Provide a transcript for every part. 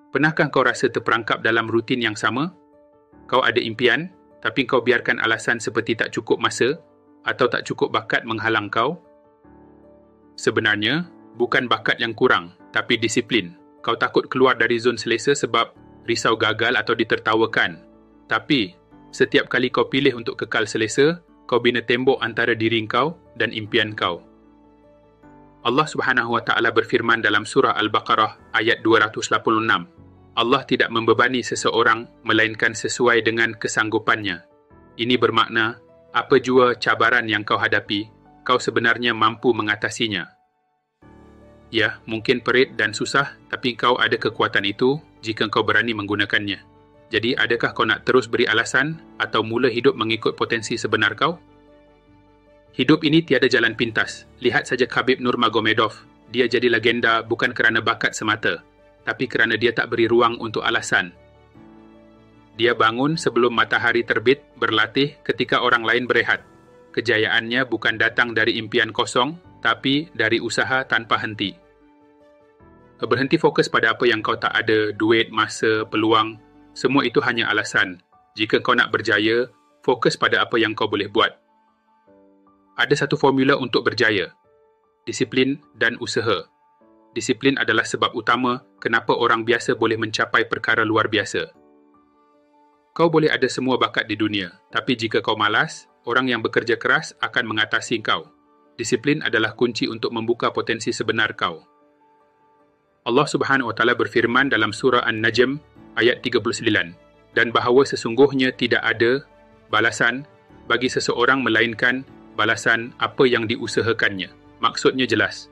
Pernahkah kau rasa terperangkap dalam rutin yang sama? Kau ada impian, tapi kau biarkan alasan seperti tak cukup masa atau tak cukup bakat menghalang kau? Sebenarnya, bukan bakat yang kurang, tapi disiplin. Kau takut keluar dari zon selesa sebab risau gagal atau ditertawakan. Tapi, setiap kali kau pilih untuk kekal selesa, kau bina tembok antara diri kau dan impian kau. Allah Subhanahu Wa Taala berfirman dalam surah Al-Baqarah ayat 286. Allah tidak membebani seseorang melainkan sesuai dengan kesanggupannya. Ini bermakna, apa jua cabaran yang kau hadapi, kau sebenarnya mampu mengatasinya. Ya, mungkin perit dan susah, tapi kau ada kekuatan itu jika kau berani menggunakannya. Jadi, adakah kau nak terus beri alasan atau mula hidup mengikut potensi sebenar kau? Hidup ini tiada jalan pintas. Lihat saja Khabib Nurmagomedov. Dia jadi legenda bukan kerana bakat semata, tapi kerana dia tak beri ruang untuk alasan. Dia bangun sebelum matahari terbit, berlatih ketika orang lain berehat. Kejayaannya bukan datang dari impian kosong, tapi dari usaha tanpa henti. Berhenti fokus pada apa yang kau tak ada, duit, masa, peluang, semua itu hanya alasan. Jika kau nak berjaya, fokus pada apa yang kau boleh buat. Ada satu formula untuk berjaya. Disiplin dan usaha. Disiplin adalah sebab utama kenapa orang biasa boleh mencapai perkara luar biasa. Kau boleh ada semua bakat di dunia, tapi jika kau malas, orang yang bekerja keras akan mengatasi kau. Disiplin adalah kunci untuk membuka potensi sebenar kau. Allah Subhanahu Wa Taala berfirman dalam surah An-Najm ayat 39, dan bahawa sesungguhnya tidak ada balasan bagi seseorang melainkan balasan apa yang diusahakannya. Maksudnya jelas.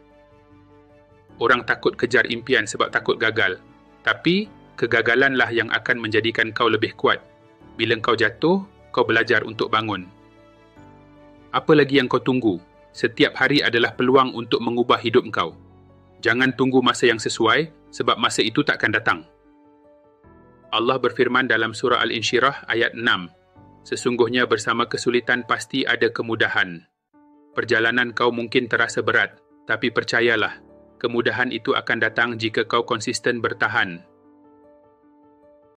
Orang takut kejar impian sebab takut gagal. Tapi, kegagalanlah yang akan menjadikan kau lebih kuat. Bila kau jatuh, kau belajar untuk bangun. Apa lagi yang kau tunggu? Setiap hari adalah peluang untuk mengubah hidup kau. Jangan tunggu masa yang sesuai, sebab masa itu takkan datang. Allah berfirman dalam surah Al-Insyirah ayat 6. Sesungguhnya bersama kesulitan pasti ada kemudahan. Perjalanan kau mungkin terasa berat, tapi percayalah, kemudahan itu akan datang jika kau konsisten bertahan.